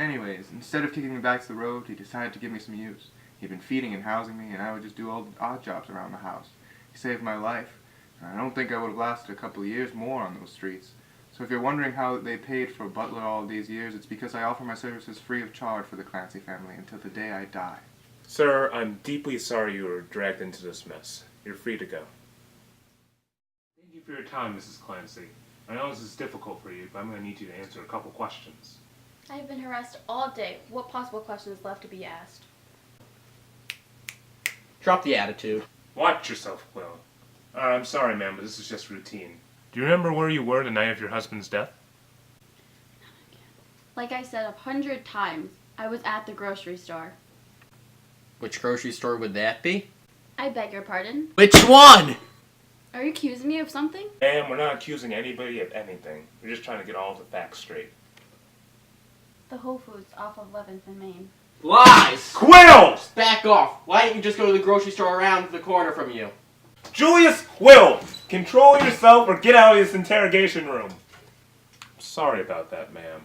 Anyways, instead of kicking me back to the road, he decided to give me some use. He'd been feeding and housing me, and I would just do all the odd jobs around the house. He saved my life. I don't think I would have lasted a couple of years more on those streets. So if you're wondering how they paid for a butler all these years, it's because I offer my services free of charge for the Clancy family until the day I die. Sir, I'm deeply sorry you were dragged into this mess. You're free to go. Thank you for your time, Mrs. Clancy. I know this is difficult for you, but I'm going to need you to answer a couple questions. I have been harassed all day. What possible question is left to be asked? Drop the attitude. Watch yourself, Quill. I'm sorry, ma'am, but this is just routine. Do you remember where you were the night of your husband's death? Like I said 100 times, I was at the grocery store. Which grocery store would that be? I beg your pardon? Which one? Are you accusing me of something? Ma'am, we're not accusing anybody of anything. We're just trying to get all the facts straight. The Whole Foods off of 11th and Main. Lies! Quill! Back off. Why didn't you just go to the grocery store around the corner from you? Julius Quill! Control yourself or get out of this interrogation room. Sorry about that, ma'am.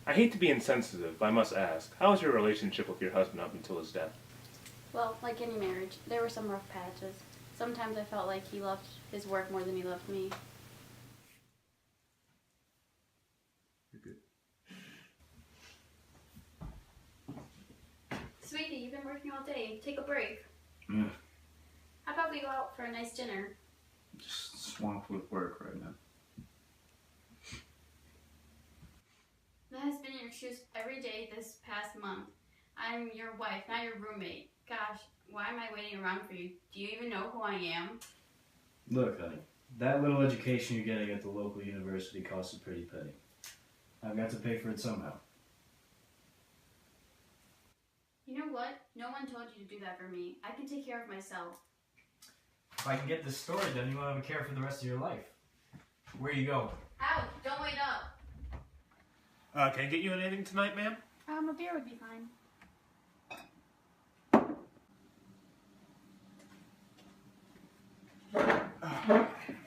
I hate to be insensitive, but I must ask, how was your relationship with your husband up until his death? Well, like any marriage, there were some rough patches. Sometimes I felt like he loved his work more than he loved me. You're good. Sweetie, you've been working all day. Take a break. Yeah, How about we go out for a nice dinner? just swamped with work right now. That has been in your shoes every day this past month. I'm your wife, not your roommate. Gosh, why am I waiting around for you? Do you even know who I am? Look, honey, that little education you're getting at the local university costs a pretty penny. I've got to pay for it somehow. You know what? No one told you to do that for me. I can take care of myself. If I can get this story done, you won't have a care for the rest of your life. Where you going? Ouch! Don't wait up! Can I get you anything tonight, ma'am? A beer would be fine.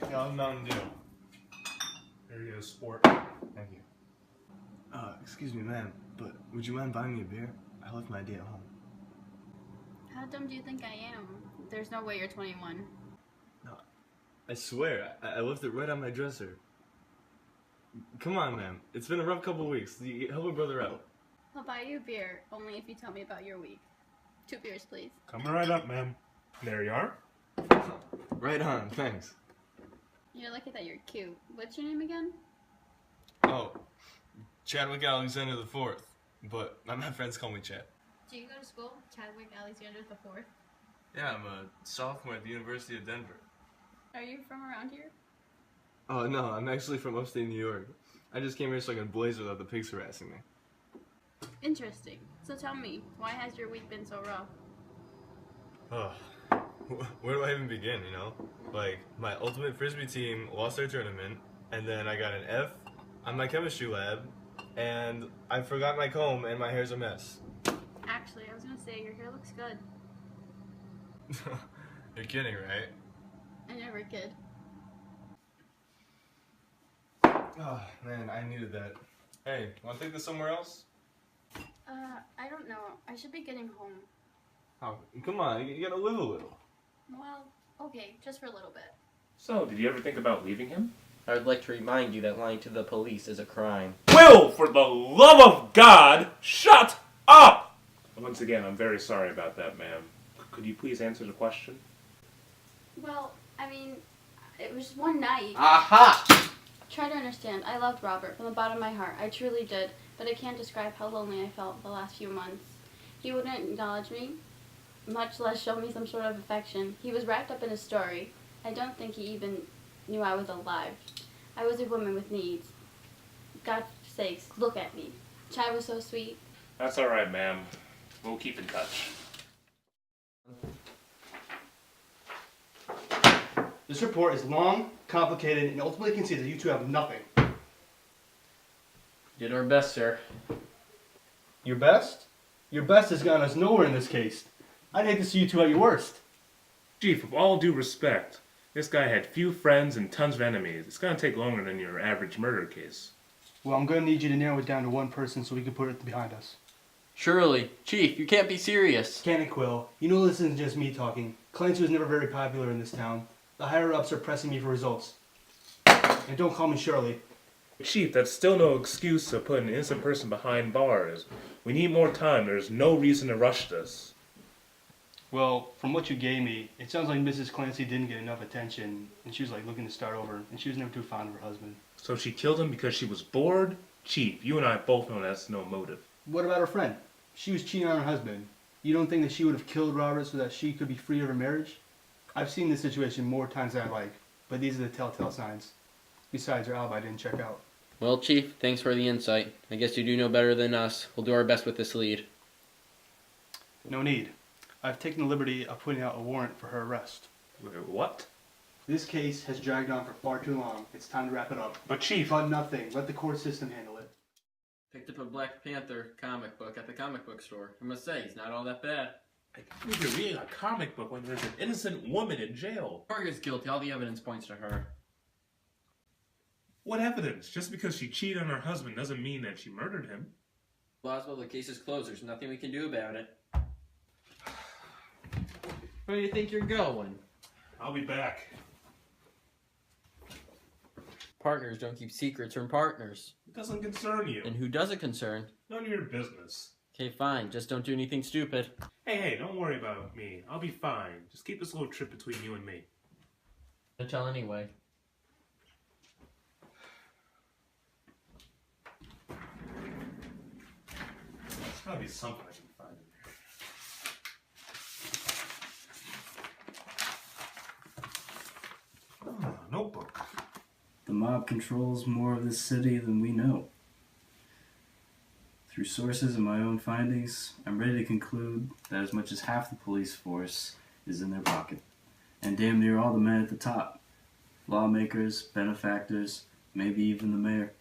Yeah, Mountain Dew. There you go, sport. Thank you. Excuse me, ma'am, but would you mind buying me a beer? I left my ID at home. How dumb do you think I am? There's no way you're 21. No, I swear, I left it right on my dresser. Come on, ma'am. It's been a rough couple weeks. Help a brother out. I'll buy you a beer, only if you tell me about your week. 2 beers, please. Coming right up, ma'am. There you are. Right on, thanks. You're lucky that you're cute. What's your name again? Oh, Chadwick Alexander the Fourth, but my friends call me Chad. Do you go to school? Chadwick Alexander the Fourth? Yeah, I'm a sophomore at the University of Denver. Are you from around here? Oh, no, I'm actually from upstate New York. I just came here so I can blaze without the pigs harassing me. Interesting. So tell me, why has your week been so rough? Oh, where do I even begin, you know? Like, my ultimate frisbee team lost their tournament, and then I got an F on my chemistry lab, and I forgot my comb, and my hair's a mess. Actually, I was gonna say, your hair looks good. You're kidding, right? I never kid. Oh, man, I needed that. Hey, wanna take this somewhere else? I don't know. I should be getting home. Oh, come on, you gotta live a little. Well, okay, just for a little bit. So, did you ever think about leaving him? I would like to remind you that lying to the police is a crime. Will, for the love of God, shut up! Once again, I'm very sorry about that, ma'am. Could you please answer the question? Well, I mean, it was just one night. Aha! Try to understand. I loved Robert from the bottom of my heart. I truly did. But I can't describe how lonely I felt the last few months. He wouldn't acknowledge me, much less show me some sort of affection. He was wrapped up in a story. I don't think he even knew I was alive. I was a woman with needs. God's sakes, look at me. Chad was so sweet. That's alright, ma'am. We'll keep in touch. This report is long, complicated, and ultimately can see that you two have nothing. Did our best, sir. Your best? Your best has gotten us nowhere in this case. I'd hate to see you two at your worst. Chief, with all due respect, this guy had few friends and tons of enemies. It's gonna take longer than your average murder case. Well, I'm going to need you to narrow it down to one person so we can put it behind us. Surely. Chief, you can't be serious. Ken and Quill, you know this isn't just me talking. Clancy was never very popular in this town. The higher-ups are pressing me for results. And don't call me Shirley. Chief, that's still no excuse to put an innocent person behind bars. We need more time. There's no reason to rush this. Well, from what you gave me, it sounds like Mrs. Clancy didn't get enough attention, and she was like looking to start over, and she was never too fond of her husband. So she killed him because she was bored? Chief, you and I both know that's no motive. What about her friend? She was cheating on her husband. You don't think that she would have killed Robert so that she could be free of her marriage? I've seen this situation more times than I like, but these are the telltale signs. Besides, her alibi didn't check out. Well, Chief, thanks for the insight. I guess you do know better than us. We'll do our best with this lead. No need. I've taken the liberty of putting out a warrant for her arrest. Wait, what? This case has dragged on for far too long. It's time to wrap it up. But Chief... But nothing. Let the court system handle it. Picked up a Black Panther comic book at the comic book store. I must say, he's not all that bad. I can't believe you're reading a comic book when there's an innocent woman in jail. Parker's guilty. All the evidence points to her. What evidence? Just because she cheated on her husband doesn't mean that she murdered him. Oswald, the case is closed. There's nothing we can do about it. Where do you think you're going? I'll be back. Partners don't keep secrets from partners. It doesn't concern you. And who does it concern? None of your business. Okay, fine. Just don't do anything stupid. Hey, don't worry about me. I'll be fine. Just keep this little trip between you and me. Don't tell anyway. There's gotta be something I can find in here. Oh, notebook. The mob controls more of this city than we know. Through sources and my own findings, I'm ready to conclude that as much as half the police force is in their pocket, and damn near all the men at the top. Lawmakers, benefactors, maybe even the mayor.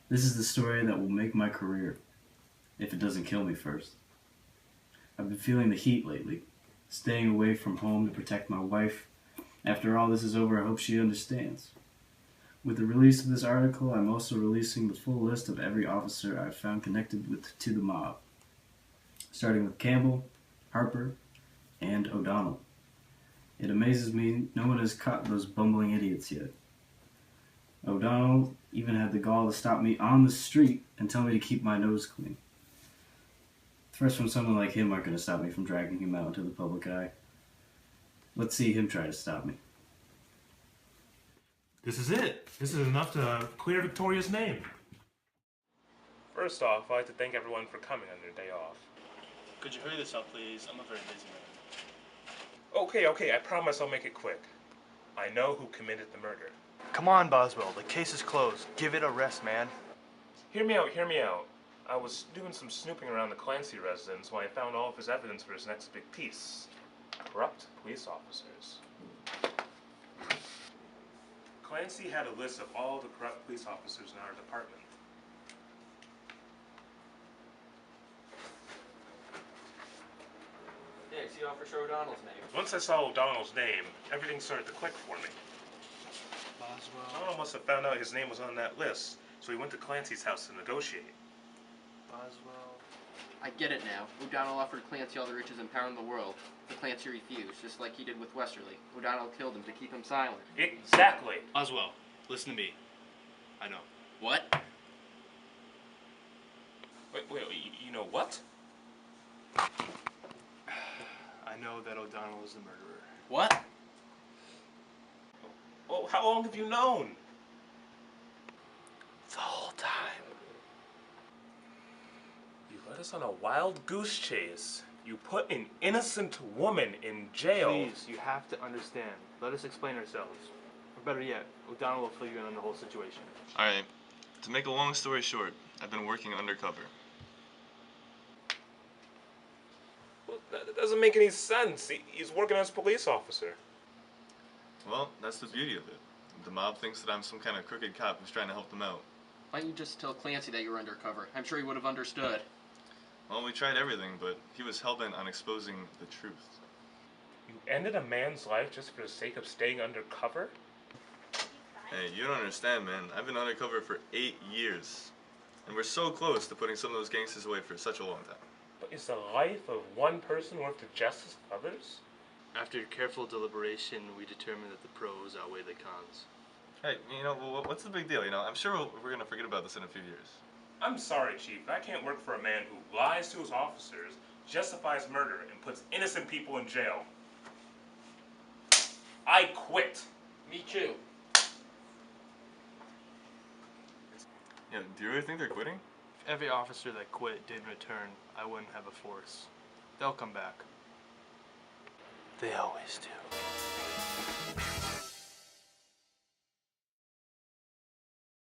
This is the story that will make my career, if it doesn't kill me first. I've been feeling the heat lately, staying away from home to protect my wife. After all this is over, I hope she understands. With the release of this article, I'm also releasing the full list of every officer I've found connected to the mob, starting with Campbell, Harper, and O'Donnell. It amazes me no one has caught those bumbling idiots yet. O'Donnell even had the gall to stop me on the street and tell me to keep my nose clean. Threats from someone like him aren't going to stop me from dragging him out into the public eye. Let's see him try to stop me. This is it. This is enough to clear Victoria's name. First off, I'd like to thank everyone for coming on their day off. Could you hurry this up, please? I'm a very busy man. Okay, I promise I'll make it quick. I know who committed the murder. Come on, Boswell. The case is closed. Give it a rest, man. Hear me out. I was doing some snooping around the Clancy residence when I found all of his evidence for his next big piece. Corrupt police officers. Clancy had a list of all the corrupt police officers in our department. Yeah, I see Officer O'Donnell's name. Once I saw O'Donnell's name, everything started to click for me. Boswell. O'Donnell must have found out his name was on that list, so he went to Clancy's house to negotiate. Boswell. I get it now. O'Donnell offered Clancy all the riches and power in the world, but Clancy refused, just like he did with Westerly. O'Donnell killed him to keep him silent. Exactly. Boswell, listen to me. I know. What? Wait, you know what? I know that O'Donnell is the murderer. What? Well, how long have you known? The whole time. You led us on a wild goose chase. You put an innocent woman in jail. Please, you have to understand. Let us explain ourselves. Or better yet, O'Donnell will fill you in on the whole situation. Alright, to make a long story short, I've been working undercover. Well, that doesn't make any sense. He's working as a police officer. Well, that's the beauty of it. The mob thinks that I'm some kind of crooked cop who's trying to help them out. Why don't you just tell Clancy that you were undercover? I'm sure he would have understood. Well, we tried everything, but he was hell-bent on exposing the truth. You ended a man's life just for the sake of staying undercover? Hey, you don't understand, man. I've been undercover for 8 years. And we're so close to putting some of those gangsters away for such a long time. But is the life of one person worth the justice of others? After careful deliberation, we determined that the pros outweigh the cons. Hey, what's the big deal? I'm sure we're gonna forget about this in a few years. I'm sorry, Chief. I can't work for a man who lies to his officers, justifies murder, and puts innocent people in jail. I quit. Me too. Yeah, do you really think they're quitting? If every officer that quit didn't return, I wouldn't have a force. They'll come back. They always do.